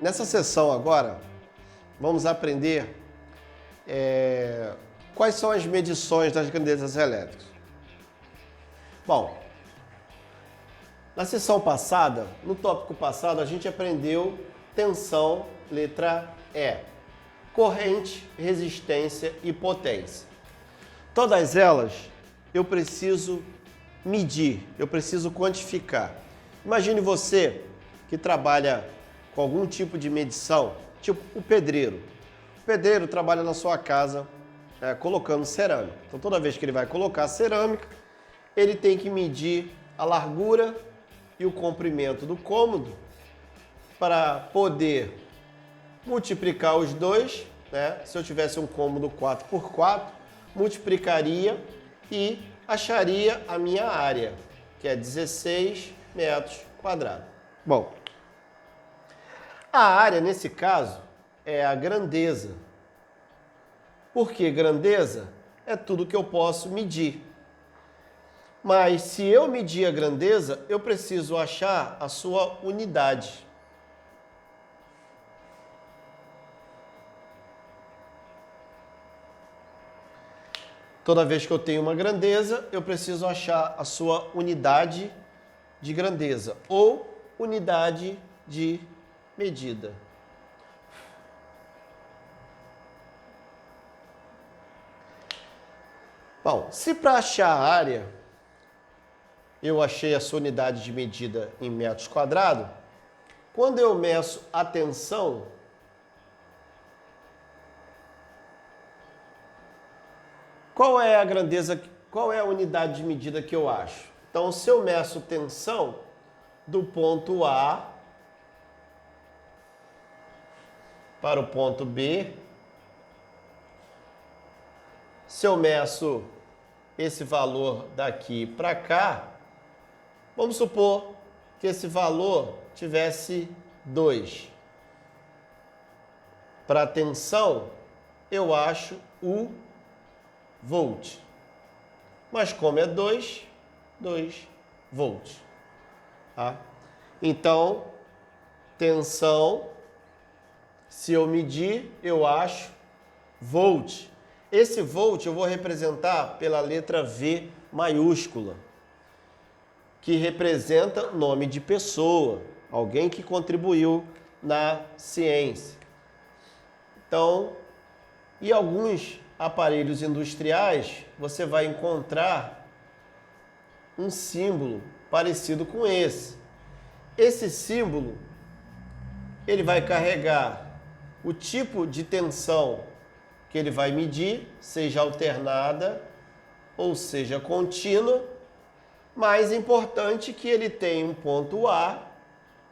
Nessa sessão agora, vamos aprender quais são as medições das grandezas elétricas. Bom, na sessão passada, no tópico passado, a gente aprendeu tensão, letra E, corrente, resistência e potência. Todas elas eu preciso medir, eu preciso quantificar. Imagine você que trabalha com algum tipo de medição, tipo o pedreiro. O pedreiro trabalha na sua casa colocando cerâmica. Então toda vez que ele vai colocar cerâmica, ele tem que medir a largura e o comprimento do cômodo para poder multiplicar os dois, né? Se eu tivesse um cômodo 4x4, multiplicaria e acharia a minha área, que é 16 metros quadrados. Bom, a área, nesse caso, é a grandeza. Por que grandeza? É tudo que eu posso medir. Mas se eu medir a grandeza, eu preciso achar a sua unidade. Toda vez que eu tenho uma grandeza, eu preciso achar a sua unidade de grandeza ou unidade de medida. Bom, se para achar a área eu achei a sua unidade de medida em metros quadrados, quando eu meço a tensão, qual é a grandeza, qual é a unidade de medida que eu acho? Então, se eu meço tensão do ponto A para o ponto B, se eu meço esse valor daqui para cá, vamos supor que esse valor tivesse 2. Para a tensão, eu acho o volt. Mas como é 2 volts. Tá? Então, tensão, se eu medir, eu acho volt. Esse volt eu vou representar pela letra V maiúscula, que representa nome de pessoa, alguém que contribuiu na ciência. Então, em alguns aparelhos industriais, você vai encontrar um símbolo parecido com esse. Esse símbolo, ele vai carregar o tipo de tensão que ele vai medir, seja alternada ou seja contínua. Mais importante que ele tem um ponto A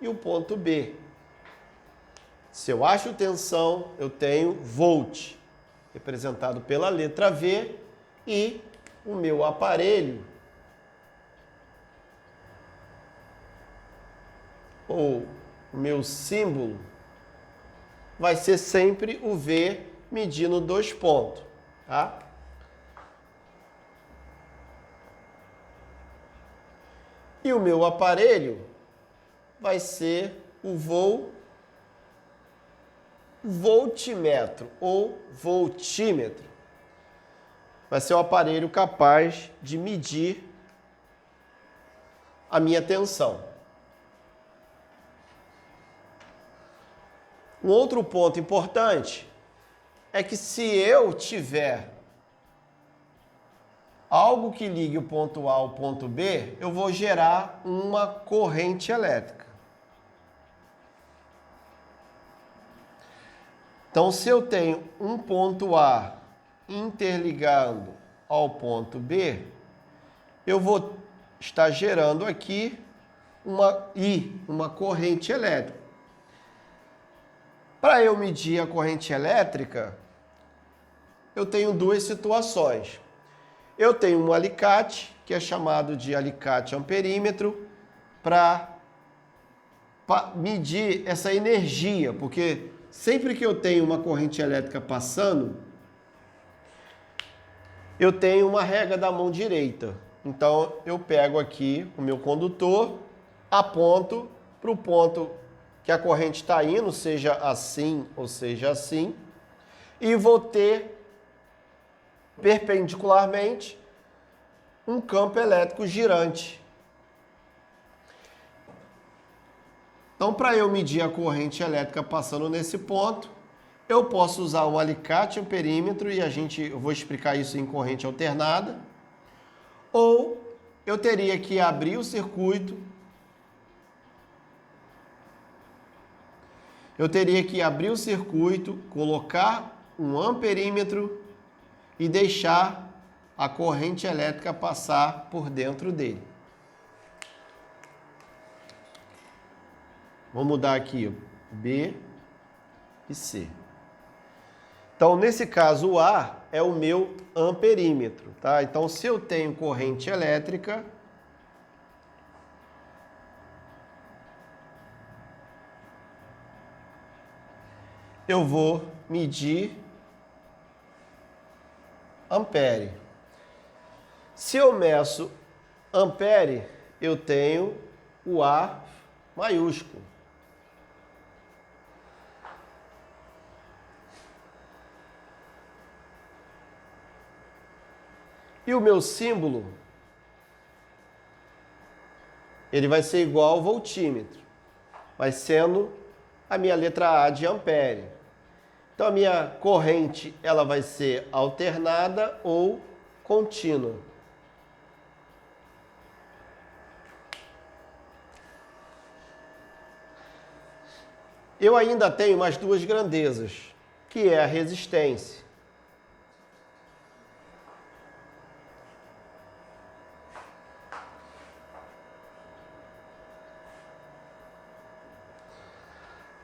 e um ponto B. Se eu acho tensão, eu tenho volt, representado pela letra V, e o meu aparelho, ou o meu símbolo, vai ser sempre o V medindo 2 pontos, tá? E o meu aparelho vai ser o voltímetro ou voltímetro. Vai ser o aparelho capaz de medir a minha tensão. Um outro ponto importante é que se eu tiver algo que ligue o ponto A ao ponto B, eu vou gerar uma corrente elétrica. Então, se eu tenho um ponto A interligando ao ponto B, eu vou estar gerando aqui uma corrente elétrica. Para eu medir a corrente elétrica, eu tenho duas situações. Eu tenho um alicate, que é chamado de alicate amperímetro, para medir essa energia, porque sempre que eu tenho uma corrente elétrica passando, eu tenho uma régua da mão direita. Então, eu pego aqui o meu condutor, aponto para o ponto que a corrente está indo, seja assim ou seja assim, e vou ter perpendicularmente um campo elétrico girante. Então, para eu medir a corrente elétrica passando nesse ponto, eu posso usar um alicate amperímetro, e eu vou explicar isso em corrente alternada, ou eu teria que abrir o circuito, colocar um amperímetro e deixar a corrente elétrica passar por dentro dele. Vou mudar aqui B e C. Então, nesse caso, o A é o meu amperímetro, tá? Então, se eu tenho corrente elétrica, eu vou medir ampere. Se eu meço ampere, eu tenho o A maiúsculo. E o meu símbolo, ele vai ser igual ao voltímetro, vai sendo a minha letra A de ampere. Então, a minha corrente, ela vai ser alternada ou contínua. Eu ainda tenho mais duas grandezas, que é a resistência.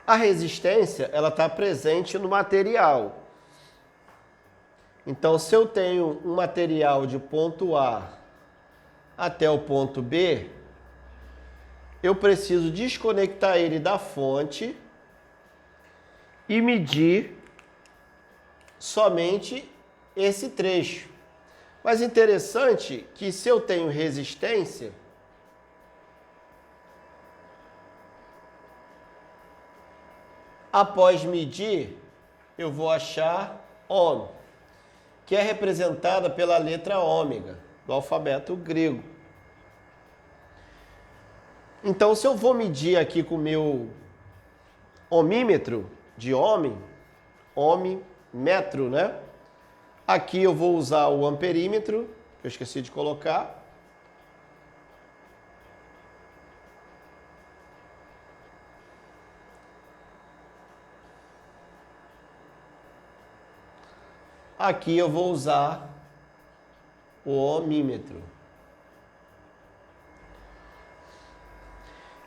A resistência, ela está presente no material. Então, se eu tenho um material de ponto A até o ponto B, eu preciso desconectar ele da fonte e medir somente esse trecho. Mas interessante que se eu tenho resistência, após medir, eu vou achar ohm, que é representada pela letra ômega do alfabeto grego. Então, se eu vou medir aqui com o meu ohmímetro de ohmmetro, né? Aqui eu vou usar o amperímetro, que eu esqueci de colocar. Aqui eu vou usar o ohmímetro.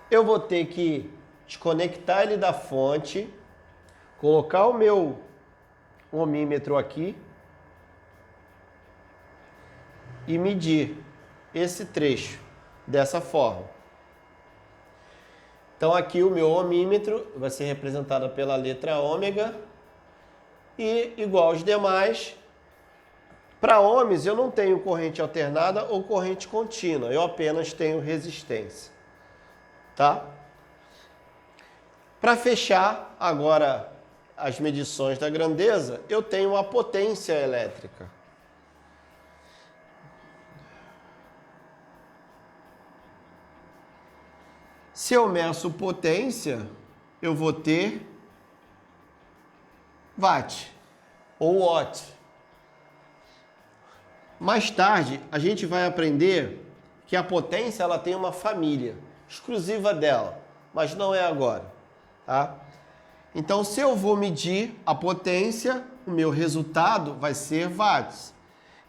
Eu vou ter que desconectar ele da fonte, colocar o meu ohmímetro aqui e medir esse trecho dessa forma. Então, aqui o meu ohmímetro vai ser representado pela letra ômega. E, igual aos demais, para ohms eu não tenho corrente alternada ou corrente contínua, eu apenas tenho resistência. Tá? Para fechar agora as medições da grandeza, eu tenho a potência elétrica. Se eu meço potência, eu vou ter watt ou watt. Mais tarde, a gente vai aprender que a potência ela tem uma família exclusiva dela, mas não é agora, tá? Então, se eu vou medir a potência, o meu resultado vai ser watts.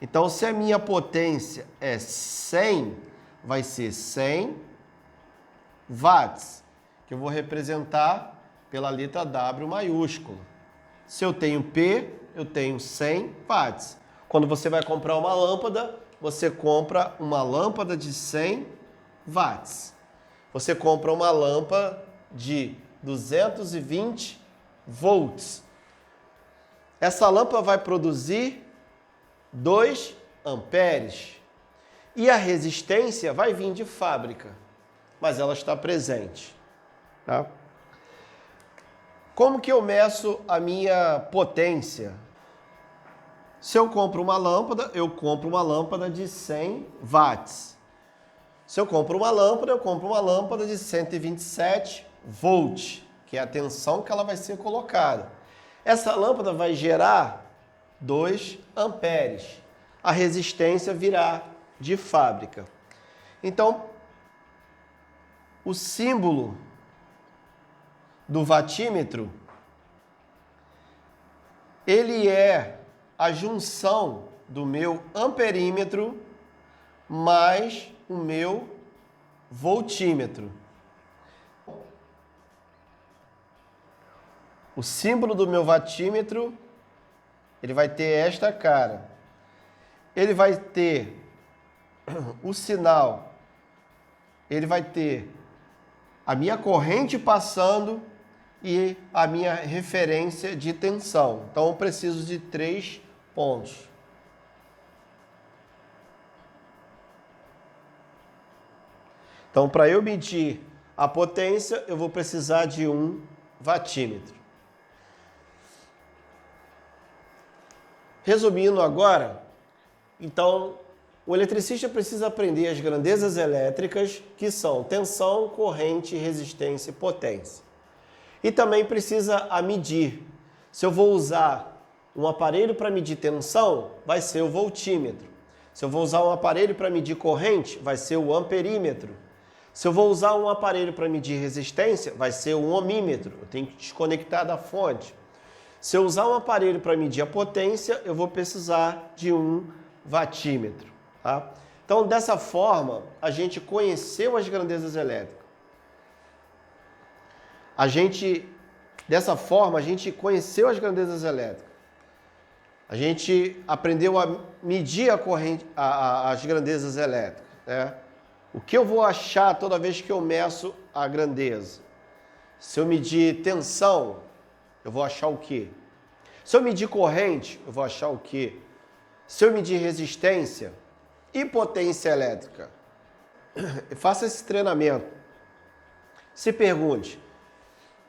Então, se a minha potência é 100, vai ser 100 watts, que eu vou representar pela letra W maiúscula. Se eu tenho P, eu tenho 100 watts. Quando você vai comprar uma lâmpada, você compra uma lâmpada de 100 watts. Você compra uma lâmpada de 220 volts. Essa lâmpada vai produzir 2 amperes. E a resistência vai vir de fábrica, mas ela está presente. Tá? Como que eu meço a minha potência? Se eu compro uma lâmpada, eu compro uma lâmpada de 100 watts. Se eu compro uma lâmpada, eu compro uma lâmpada de 127 volts, que é a tensão que ela vai ser colocada. Essa lâmpada vai gerar 2 amperes. A resistência virá de fábrica. Então, o símbolo do watímetro, ele é a junção do meu amperímetro mais o meu voltímetro. O símbolo do meu watímetro, ele vai ter esta cara. Ele vai ter o sinal, ele vai ter a minha corrente passando e a minha referência de tensão. Então eu preciso de 3 pontos. Então, para eu medir a potência, eu vou precisar de um watímetro. Resumindo agora, então, o eletricista precisa aprender as grandezas elétricas, que são tensão, corrente, resistência e potência. E também precisa medir. Se eu vou usar um aparelho para medir tensão, vai ser o voltímetro. Se eu vou usar um aparelho para medir corrente, vai ser o amperímetro. Se eu vou usar um aparelho para medir resistência, vai ser o ohmímetro. Eu tenho que desconectar da fonte. Se eu usar um aparelho para medir a potência, eu vou precisar de um watímetro. Tá? Então, dessa forma, a gente conheceu as grandezas elétricas. Dessa forma, a gente conheceu as grandezas elétricas. A gente aprendeu a medir a corrente, as grandezas elétricas. Né? O que eu vou achar toda vez que eu meço a grandeza? Se eu medir tensão, eu vou achar o quê? Se eu medir corrente, eu vou achar o quê? Se eu medir resistência e potência elétrica, faça esse treinamento. Se pergunte,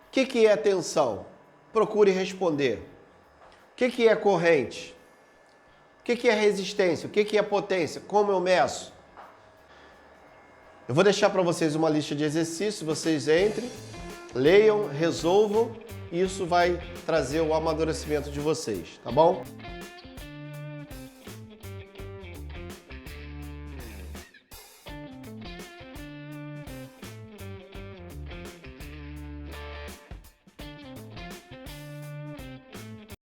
o que é tensão? Procure responder. O que é corrente? O que é resistência? O que é potência? Como eu meço? Eu vou deixar para vocês uma lista de exercícios, vocês entrem, leiam, resolvam, e isso vai trazer o amadurecimento de vocês, tá bom?